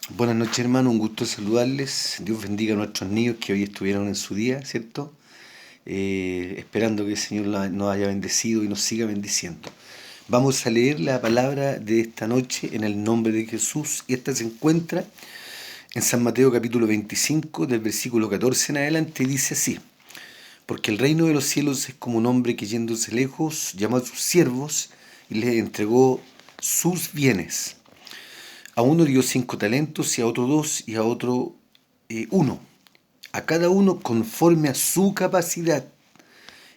Buenas noches, hermano, un gusto saludarles. Dios bendiga a nuestros niños que hoy estuvieron en su día, ¿cierto? Esperando que el Señor nos haya bendecido y nos siga bendiciendo. Vamos a leer la palabra de esta noche en el nombre de Jesús, y esta se encuentra en San Mateo capítulo 25, del versículo 14 en adelante, y dice así: Porque el reino de los cielos es como un hombre que, yéndose lejos, llamó a sus siervos y les entregó sus bienes. A uno dio 5 talentos, y a otro 2, y a otro 1, a cada uno conforme a su capacidad,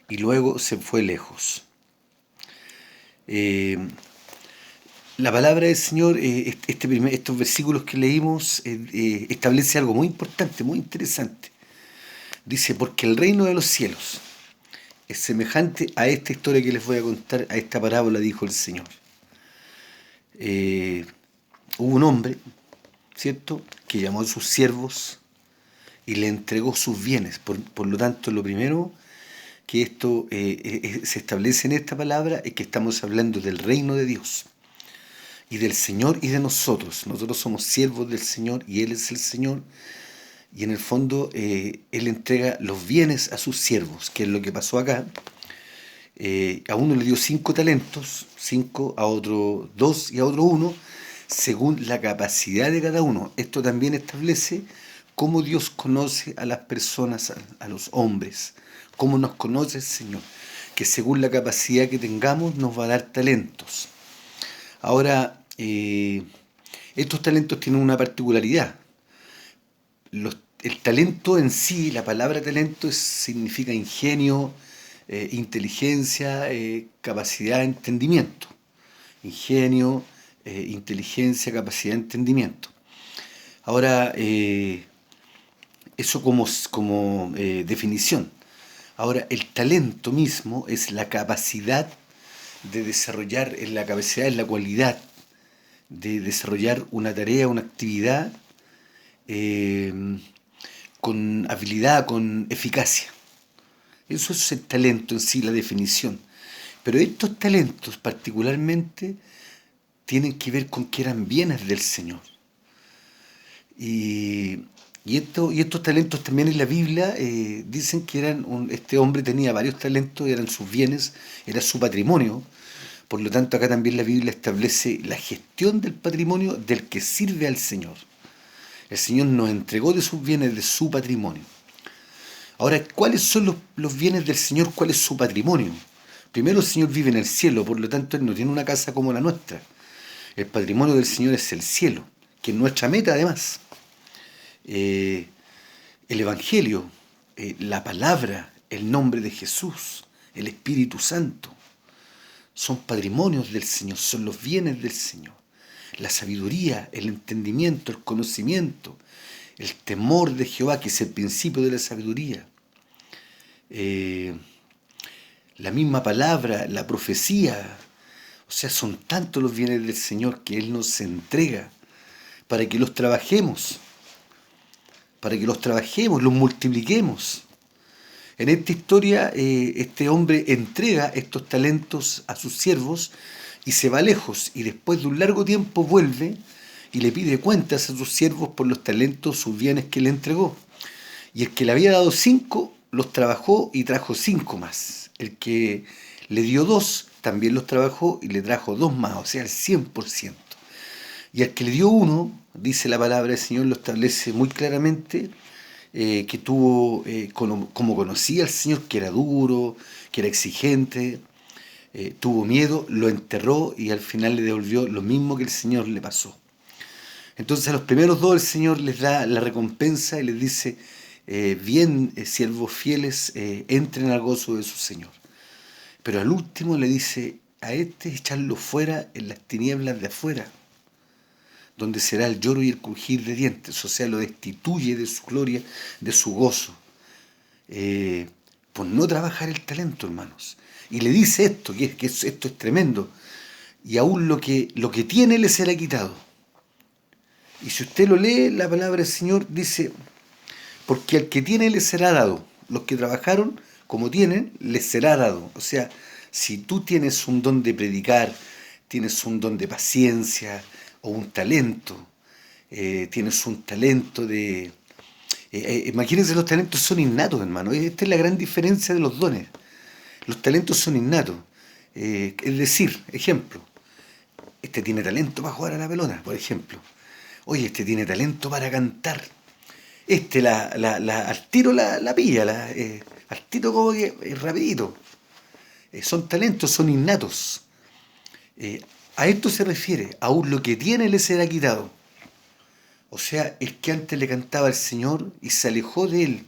y luego se fue lejos. Eh, la palabra del Señor, estos versículos que leímos, establece algo muy importante, muy interesante. Dice: porque el reino de los cielos es semejante a esta historia que les voy a contar, a esta parábola, dijo el Señor. Eh, Hubo un hombre, ¿cierto?, que llamó a sus siervos y le entregó sus bienes. Por lo tanto, lo primero que esto se establece en esta palabra es que estamos hablando del reino de Dios y del Señor y de nosotros. Nosotros somos siervos del Señor y Él es el Señor. Y en el fondo Él entrega los bienes a sus siervos, que es lo que pasó acá. A uno le dio 5 talentos, 5, a otro 2 y a otro 1, según la capacidad de cada uno. Esto también establece cómo Dios conoce a las personas, a los hombres, cómo nos conoce el Señor, que según la capacidad que tengamos nos va a dar talentos. Ahora, estos talentos tienen una particularidad. El talento en sí, la palabra talento significa ingenio, inteligencia, capacidad de entendimiento. Ingenio, inteligencia, capacidad de entendimiento. Ahora, eso como definición. Ahora, el talento mismo es la capacidad de desarrollar, es la capacidad, es la cualidad de desarrollar una tarea, una actividad eh, con habilidad, con eficacia. Eso es el talento en sí, la definición. Pero estos talentos particularmente tienen que ver con que eran bienes del Señor. Y, y estos talentos también en la Biblia dicen que este hombre tenía varios talentos, eran sus bienes, era su patrimonio. Por lo tanto, acá también la Biblia establece la gestión del patrimonio del que sirve al Señor. El Señor nos entregó de sus bienes, de su patrimonio. Ahora, ¿cuáles son los bienes del Señor? ¿Cuál es su patrimonio? Primero, el Señor vive en el cielo, por lo tanto, Él no tiene una casa como la nuestra. El patrimonio del Señor es el cielo, que es nuestra meta además. Eh, el Evangelio, la palabra, el nombre de Jesús, el Espíritu Santo, son patrimonios del Señor, son los bienes del Señor. La sabiduría, el entendimiento, el conocimiento, el temor de Jehová, que es el principio de la sabiduría. Eh, la misma palabra, la profecía. O sea, son tantos los bienes del Señor que Él nos entrega para que los trabajemos, los multipliquemos. En esta historia, este hombre entrega estos talentos a sus siervos y se va lejos, y después de un largo tiempo vuelve y le pide cuentas a sus siervos por los talentos, sus bienes que le entregó. Y el que le había dado 5 los trabajó y trajo 5 más. El que le dio 2 también los trabajó y le trajo 2 más, o sea, el 100%. Y al que le dio 1, dice la palabra del Señor, lo establece muy claramente, que tuvo, como conocía al Señor, que era duro, que era exigente, tuvo miedo, lo enterró y al final le devolvió lo mismo que el Señor le pasó. Entonces a los primeros 2 el Señor les da la recompensa y les dice: bien, siervos fieles, entren al gozo de su Señor. Pero al último le dice: a este echarlo fuera en las tinieblas de afuera, donde será el lloro y el crujir de dientes. O sea, lo destituye de su gloria, de su gozo, por no trabajar el talento, hermanos. Y le dice esto, esto es tremendo: y aún lo que tiene le será quitado. Y si usted lo lee, la palabra del Señor dice: porque al que tiene le será dado. Los que trabajaron como tienen, les será dado. O sea, si tú tienes un don de predicar, tienes un don de paciencia o un talento, tienes un talento de... imagínense, los talentos son innatos, hermano. Esta es la gran diferencia de los dones. Los talentos son innatos. Es decir, ejemplo, este tiene talento para jugar a la pelota, por ejemplo. Oye, este tiene talento para cantar. Este al tiro la pilla, al tiro como que rapidito. Son talentos, son innatos. A esto se refiere, aún lo que tiene le será quitado. O sea, el que antes le cantaba al Señor y se alejó de él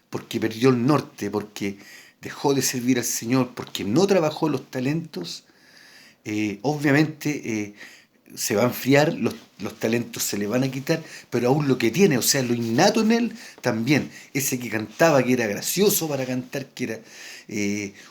porque perdió el norte, porque dejó de servir al Señor, porque no trabajó los talentos, obviamente se va a enfriar, los talentos se le van a quitar, pero aún lo que tiene, o sea, lo innato en él, también. Ese que cantaba, que era gracioso para cantar, que era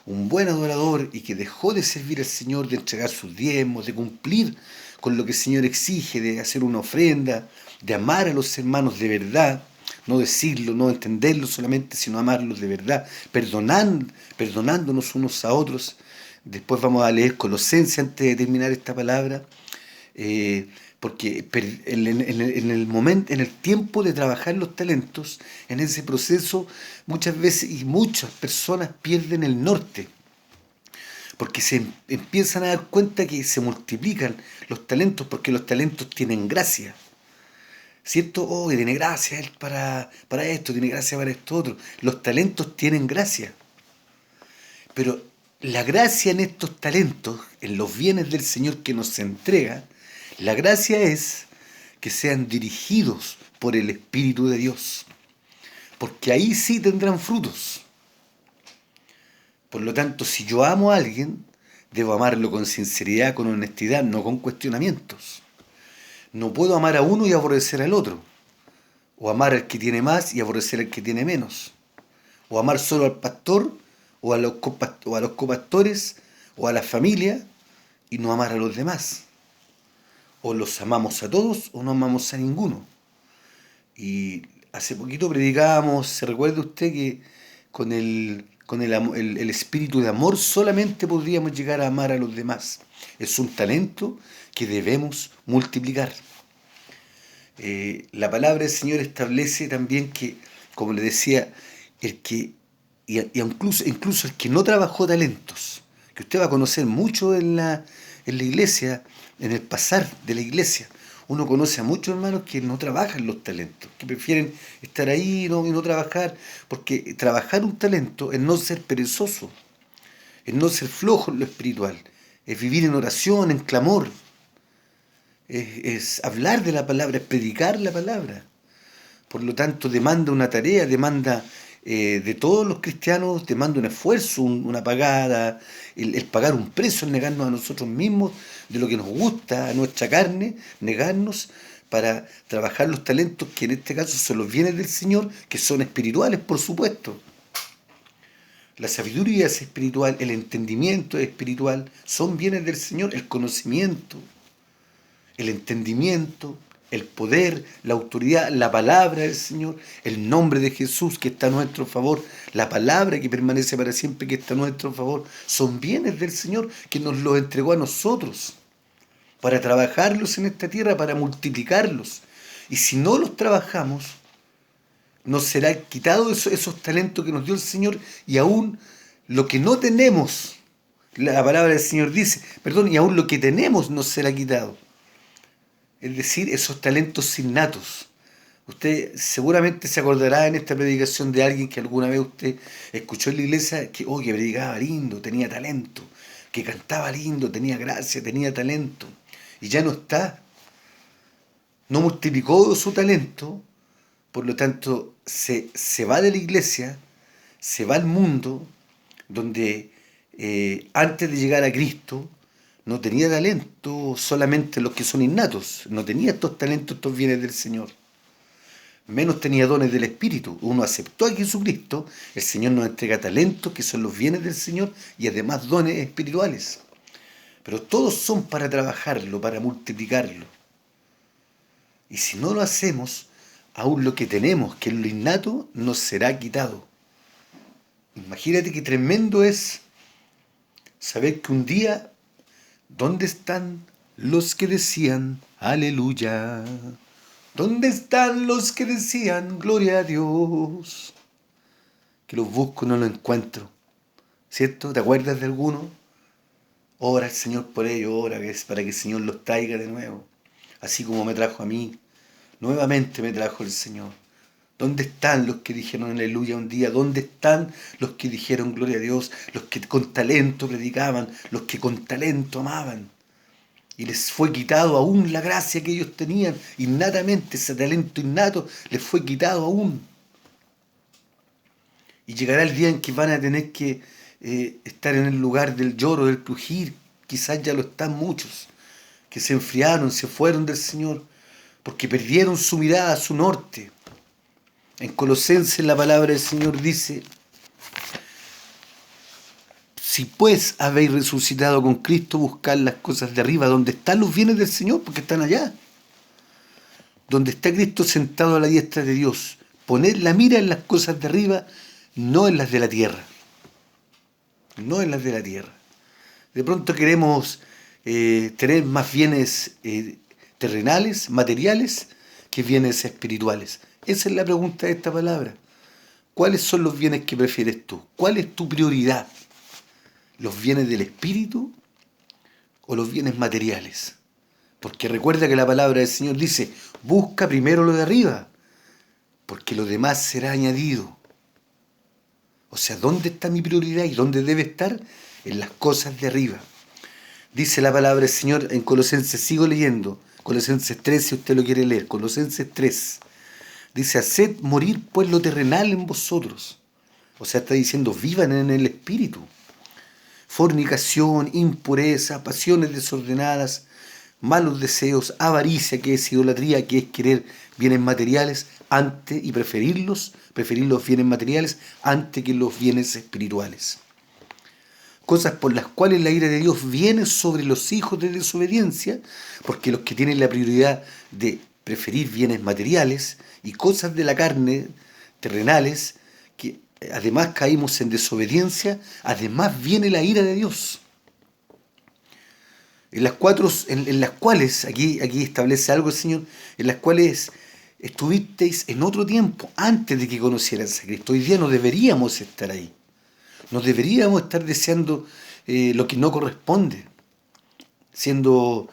un buen adorador y que dejó de servir al Señor, de entregar sus diezmos, de cumplir con lo que el Señor exige, de hacer una ofrenda, de amar a los hermanos de verdad, no decirlo, no entenderlo solamente, sino amarlos de verdad, perdonándonos unos a otros. Después vamos a leer Colosenses antes de terminar esta palabra, porque en el momento, en el tiempo de trabajar los talentos, en ese proceso, muchas veces y muchas personas pierden el norte, porque empiezan a dar cuenta que se multiplican los talentos, porque los talentos tienen gracia. ¿Cierto? Oh, que tiene gracia él para esto, tiene gracia para esto otro. Los talentos tienen gracia. Pero la gracia en estos talentos, en los bienes del Señor que nos entrega, la gracia es que sean dirigidos por el Espíritu de Dios. Porque ahí sí tendrán frutos. Por lo tanto, si yo amo a alguien, debo amarlo con sinceridad, con honestidad, no con cuestionamientos. No puedo amar a uno y aborrecer al otro. O amar al que tiene más y aborrecer al que tiene menos. O amar solo al pastor o a los copastores o a la familia y no amar a los demás. O los amamos a todos o no amamos a ninguno. Y hace poquito predicábamos, ¿se recuerda usted que con el espíritu de amor solamente podríamos llegar a amar a los demás? Es un talento que debemos multiplicar. La palabra del Señor establece también que, como le decía, el que, incluso el que no trabajó talentos, que usted va a conocer mucho en la iglesia, en el pasar de la iglesia. Uno conoce a muchos hermanos que no trabajan los talentos, que prefieren estar ahí y no trabajar, porque trabajar un talento es no ser perezoso, es no ser flojo en lo espiritual, es vivir en oración, en clamor, es hablar de la palabra, es predicar la palabra. Por lo tanto, demanda una tarea, demanda de todos los cristianos, demanda un esfuerzo, una pagada, el pagar un precio, el negarnos a nosotros mismos de lo que nos gusta, a nuestra carne, negarnos para trabajar los talentos que en este caso son los bienes del Señor, que son espirituales, por supuesto. La sabiduría es espiritual, el entendimiento es espiritual, son bienes del Señor, el conocimiento, el entendimiento, el poder, la autoridad, la palabra del Señor, el nombre de Jesús que está a nuestro favor, la palabra que permanece para siempre que está a nuestro favor, son bienes del Señor que nos los entregó a nosotros para trabajarlos en esta tierra, para multiplicarlos. Y si no los trabajamos, nos será quitado esos talentos que nos dio el Señor y aún lo que no tenemos, la palabra del Señor dice, perdón, y aún lo que tenemos nos será quitado. Es decir, esos talentos innatos. Usted seguramente se acordará en esta predicación de alguien que alguna vez usted escuchó en la iglesia que, oh, que predicaba lindo, tenía talento, que cantaba lindo, tenía gracia, tenía talento. Y ya no está. No multiplicó su talento, por lo tanto se va de la iglesia, se va al mundo, donde antes de llegar a Cristo no tenía talento solamente los que son innatos, no tenía estos talentos, estos bienes del Señor. Menos tenía dones del Espíritu. Uno aceptó a Jesucristo, el Señor nos entrega talentos que son los bienes del Señor y además dones espirituales. Pero todos son para trabajarlo, para multiplicarlo. Y si no lo hacemos, aún lo que tenemos, que es lo innato, nos será quitado. Imagínate qué tremendo es saber que un día, ¿dónde están los que decían aleluya? ¿Dónde están los que decían gloria a Dios? Que los busco y no los encuentro. ¿Cierto? ¿Te acuerdas de alguno? Ora al Señor por ellos, ora que es para que el Señor los traiga de nuevo. Así como me trajo a mí, nuevamente me trajo el Señor. ¿Dónde están los que dijeron aleluya un día? ¿Dónde están los que dijeron gloria a Dios? Los que con talento predicaban, los que con talento amaban. Y les fue quitado aún la gracia que ellos tenían. Innatamente, ese talento innato les fue quitado aún. Y llegará el día en que van a tener que estar en el lugar del lloro, del crujir. Quizás ya lo están muchos, que se enfriaron, se fueron del Señor, porque perdieron su mirada, su norte. En Colosenses la palabra del Señor dice: si pues habéis resucitado con Cristo, buscad las cosas de arriba, donde están los bienes del Señor, porque están allá. Donde está Cristo sentado a la diestra de Dios. Poned la mira en las cosas de arriba, no en las de la tierra. No en las de la tierra. De pronto queremos tener más bienes terrenales, materiales, que bienes espirituales. Esa es la pregunta de esta palabra. ¿Cuáles son los bienes que prefieres tú? ¿Cuál es tu prioridad? ¿Los bienes del espíritu o los bienes materiales? Porque recuerda que la palabra del Señor dice: busca primero lo de arriba, porque lo demás será añadido. O sea, ¿dónde está mi prioridad y dónde debe estar? En las cosas de arriba. Dice la palabra del Señor en Colosenses, sigo leyendo, Colosenses 3, si usted lo quiere leer, Colosenses 3. Dice: haced morir pues lo terrenal en vosotros. O sea, está diciendo, vivan en el espíritu. Fornicación, impureza, pasiones desordenadas, malos deseos, avaricia, que es idolatría, que es querer bienes materiales antes y preferir los bienes materiales antes que los bienes espirituales. Cosas por las cuales la ira de Dios viene sobre los hijos de desobediencia, porque los que tienen la prioridad de preferir bienes materiales y cosas de la carne, terrenales, que además caímos en desobediencia, además viene la ira de Dios. En las cuales, aquí establece algo el Señor, en las cuales estuvisteis en otro tiempo, antes de que conocierais a Cristo. Hoy día no deberíamos estar ahí. No deberíamos estar deseando lo que no corresponde, siendo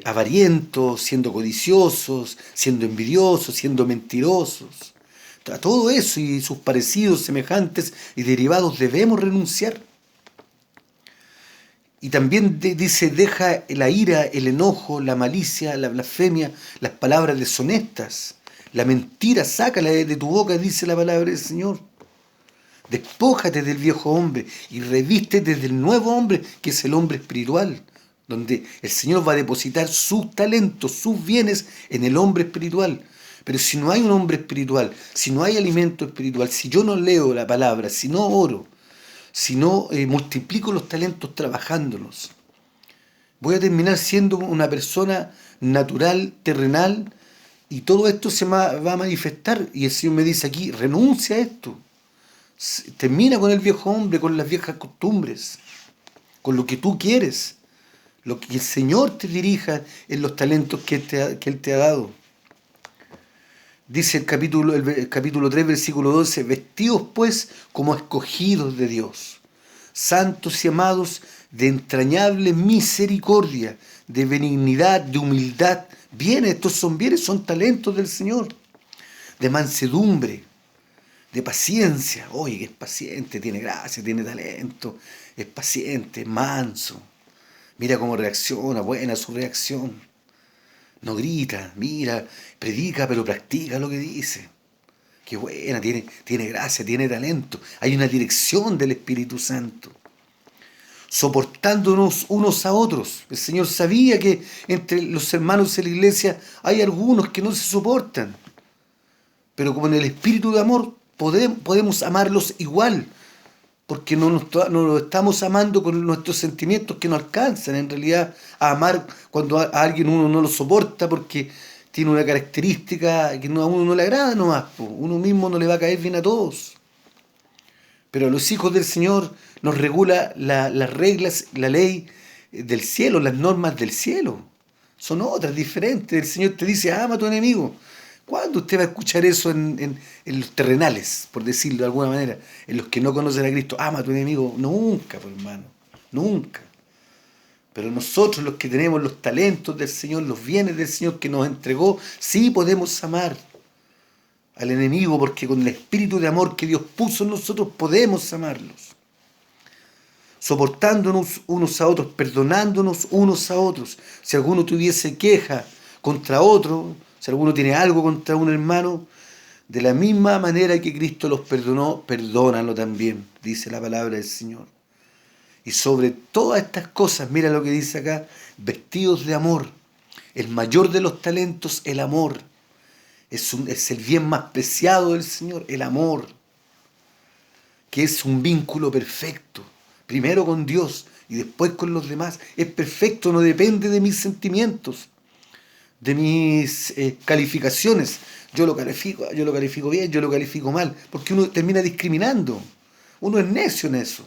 avarientos, siendo codiciosos, siendo envidiosos, siendo mentirosos. A todo eso y sus parecidos, semejantes y derivados debemos renunciar. Y también dice: deja la ira, el enojo, la malicia, la blasfemia, las palabras deshonestas, la mentira, sácala de tu boca, dice la palabra del Señor. Despójate del viejo hombre y revístete del nuevo hombre, que es el hombre espiritual, donde el Señor va a depositar sus talentos, sus bienes en el hombre espiritual. Pero si no hay un hombre espiritual, si no hay alimento espiritual, si yo no leo la palabra, si no oro, si no multiplico los talentos trabajándolos, voy a terminar siendo una persona natural, terrenal, y todo esto se va a manifestar. Y el Señor me dice aquí: renuncia a esto. Termina con el viejo hombre, con las viejas costumbres, con lo que tú quieres, lo que el Señor te dirija en los talentos que Él te ha dado. Dice el capítulo 3, versículo 12: vestidos pues como escogidos de Dios, santos y amados, de entrañable misericordia, de benignidad, de humildad. Bienes, estos son bienes, son talentos del Señor. De mansedumbre, de paciencia. Oye, que es paciente, tiene gracia, tiene talento, es paciente, es manso. Mira cómo reacciona, buena su reacción. No grita, mira, predica, pero practica lo que dice. Qué buena, tiene gracia, tiene talento. Hay una dirección del Espíritu Santo. Soportándonos unos a otros. El Señor sabía que entre los hermanos de la iglesia hay algunos que no se soportan. Pero como en el espíritu de amor podemos amarlos igual, porque no los estamos amando con nuestros sentimientos que no alcanzan en realidad a amar cuando a alguien uno no lo soporta porque tiene una característica que a uno no le agrada nomás, uno mismo no le va a caer bien a todos. Pero a los hijos del Señor nos regula las reglas, la ley del cielo, las normas del cielo. son otras, diferentes. El Señor te dice, ama a tu enemigo. ¿Cuándo usted va a escuchar eso en los terrenales, por decirlo de alguna manera? En los que no conocen a Cristo, ama a tu enemigo. Nunca, pues, hermano, nunca. Pero nosotros, los que tenemos los talentos del Señor, los bienes del Señor que nos entregó, sí podemos amar al enemigo, porque con el espíritu de amor que Dios puso en nosotros podemos amarlos. Soportándonos unos a otros, perdonándonos unos a otros. Si alguno tuviese queja contra otro, si alguno tiene algo contra un hermano, de la misma manera que Cristo los perdonó, perdónalo también, dice la palabra del Señor. Y sobre todas estas cosas, mira lo que dice acá, vestidos de amor. El mayor de los talentos, el amor. Es el bien más preciado del Señor, el amor, que es un vínculo perfecto, primero con Dios y después con los demás. Es perfecto, no depende de mis sentimientos, de mis calificaciones. Yo lo califico bien, yo lo califico mal, porque uno termina discriminando. Uno es necio en eso.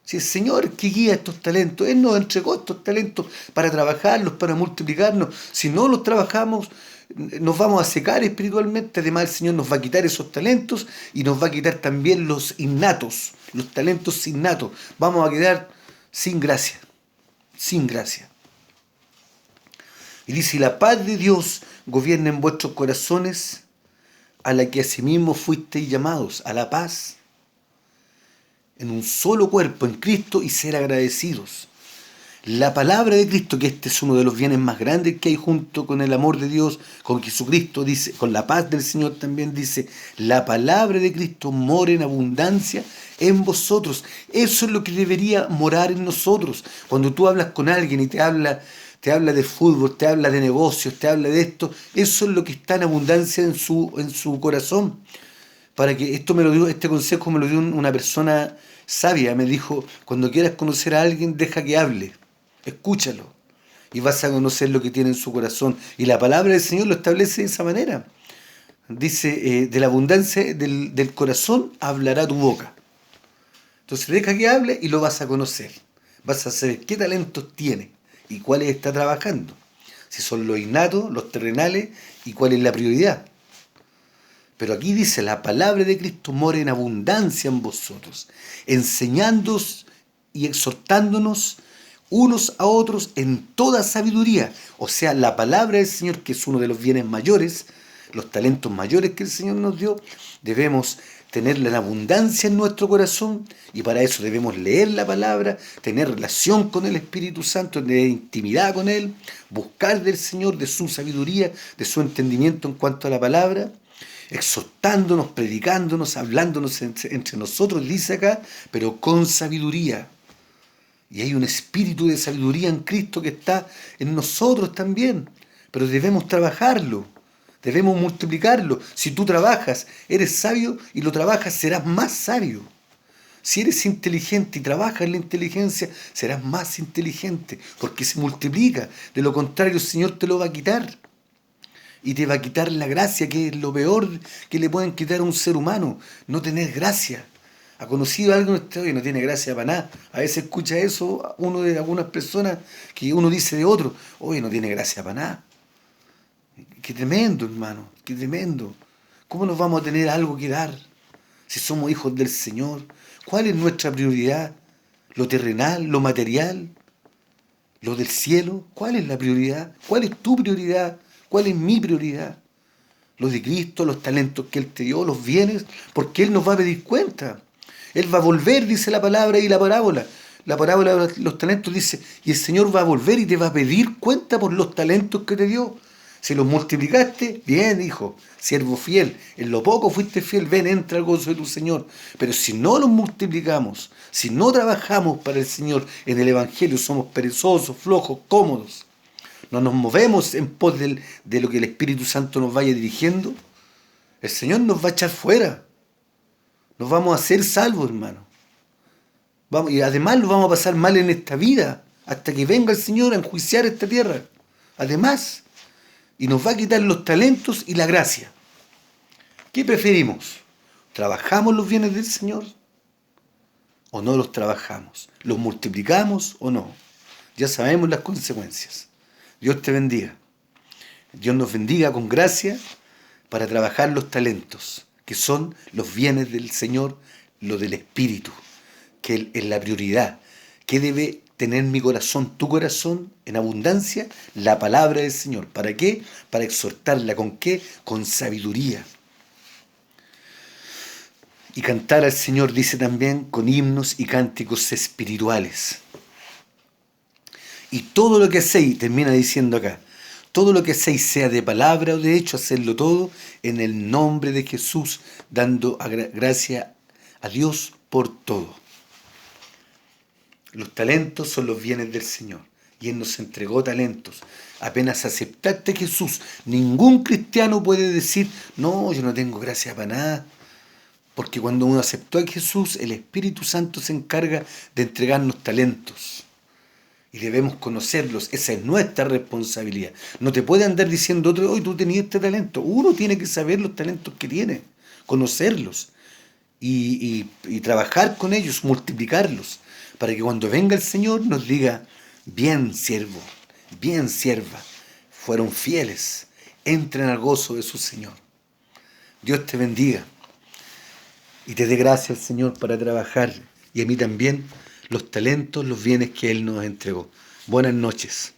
Si el Señor que guía estos talentos, Él nos entregó estos talentos para trabajarlos, para multiplicarnos. Si no los trabajamos, nos vamos a secar espiritualmente. Además, el Señor nos va a quitar esos talentos y nos va a quitar también los innatos, los talentos innatos. Vamos a quedar sin gracia, sin gracia. Y dice, la paz de Dios gobierna en vuestros corazones, a la que asimismo fuisteis llamados, a la paz, en un solo cuerpo, en Cristo, y ser agradecidos. La palabra de Cristo, que este es uno de los bienes más grandes que hay junto con el amor de Dios, con Jesucristo, dice, con la paz del Señor también dice, la palabra de Cristo mora en abundancia en vosotros. Eso es lo que debería morar en nosotros. Cuando tú hablas con alguien y te habla de fútbol, te habla de negocios, te habla de esto, eso es lo que está en abundancia en su corazón. Para que esto me lo dio, este consejo me lo dio una persona sabia, me dijo, cuando quieras conocer a alguien, deja que hable, escúchalo, y vas a conocer lo que tiene en su corazón. Y la palabra del Señor lo establece de esa manera. Dice, de la abundancia del corazón hablará tu boca. Entonces deja que hable y lo vas a conocer. Vas a saber qué talentos tiene y cuáles está trabajando. Si son los innatos, los terrenales y cuál es la prioridad. Pero aquí dice, la palabra de Cristo mora en abundancia en vosotros, enseñándoos y exhortándonos unos a otros en toda sabiduría. O sea, la palabra del Señor, que es uno de los bienes mayores, los talentos mayores que el Señor nos dio, debemos tenerla en abundancia en nuestro corazón, y para eso debemos leer la palabra, tener relación con el Espíritu Santo, tener intimidad con Él, buscar del Señor, de su sabiduría, de su entendimiento en cuanto a la palabra, exhortándonos, predicándonos, hablándonos entre nosotros, dice acá, pero con sabiduría. Y hay un espíritu de sabiduría en Cristo que está en nosotros también, pero debemos trabajarlo, debemos multiplicarlo. Si tú trabajas, eres sabio y lo trabajas, serás más sabio. Si eres inteligente y trabajas en la inteligencia, serás más inteligente, porque se multiplica. De lo contrario, el Señor te lo va a quitar. Y te va a quitar la gracia, que es lo peor que le pueden quitar a un ser humano, no tener gracia. ¿Ha conocido a alguien usted que no tiene gracia para nada? A veces escucha eso uno de algunas personas que uno dice de otro, oye, no tiene gracia para nada. Qué tremendo, hermano, qué tremendo. ¿Cómo nos vamos a tener algo que dar si somos hijos del Señor? ¿Cuál es nuestra prioridad? ¿Lo terrenal, lo material, lo del cielo? ¿Cuál es la prioridad? ¿Cuál es tu prioridad? ¿Cuál es mi prioridad? Los de Cristo, los talentos que Él te dio, los bienes, porque Él nos va a pedir cuenta. Él va a volver, dice la palabra y la parábola. La parábola de los talentos dice, y el Señor va a volver y te va a pedir cuenta por los talentos que te dio. Si los multiplicaste, bien, hijo, siervo fiel. En lo poco fuiste fiel, ven, entra al gozo de tu Señor. Pero si no los multiplicamos, si no trabajamos para el Señor en el Evangelio, somos perezosos, flojos, cómodos, no nos movemos en pos de lo que el Espíritu Santo nos vaya dirigiendo, el Señor nos va a echar fuera. Nos vamos a hacer salvos, hermano. Y además lo vamos a pasar mal en esta vida, hasta que venga el Señor a enjuiciar esta tierra. Además, y nos va a quitar los talentos y la gracia. ¿Qué preferimos? ¿Trabajamos los bienes del Señor o no los trabajamos? ¿Los multiplicamos o no? Ya sabemos las consecuencias. Dios te bendiga. Dios nos bendiga con gracia para trabajar los talentos, que son los bienes del Señor, lo del Espíritu, que es la prioridad. ¿Qué debe tener mi corazón, tu corazón, en abundancia? La palabra del Señor. ¿Para qué? Para exhortarla. ¿Con qué? Con sabiduría. Y cantar al Señor, dice también, con himnos y cánticos espirituales. Y todo lo que hacéis, termina diciendo acá, todo lo que hacéis, sea de palabra o de hecho, hacerlo todo en el nombre de Jesús, dando gracia a Dios por todo. Los talentos son los bienes del Señor. Y Él nos entregó talentos. Apenas aceptaste a Jesús, ningún cristiano puede decir, no, yo no tengo gracia para nada. Porque cuando uno aceptó a Jesús, el Espíritu Santo se encarga de entregarnos talentos. Y debemos conocerlos. Esa es nuestra responsabilidad. No te puede andar diciendo otro, hoy tú tenías este talento. Uno tiene que saber los talentos que tiene, conocerlos y trabajar con ellos, multiplicarlos, para que cuando venga el Señor nos diga, bien siervo, bien sierva, fueron fieles, entren al gozo de su Señor. Dios te bendiga y te dé gracias, Señor, para trabajar, y a mí también, los talentos, los bienes que Él nos entregó. Buenas noches.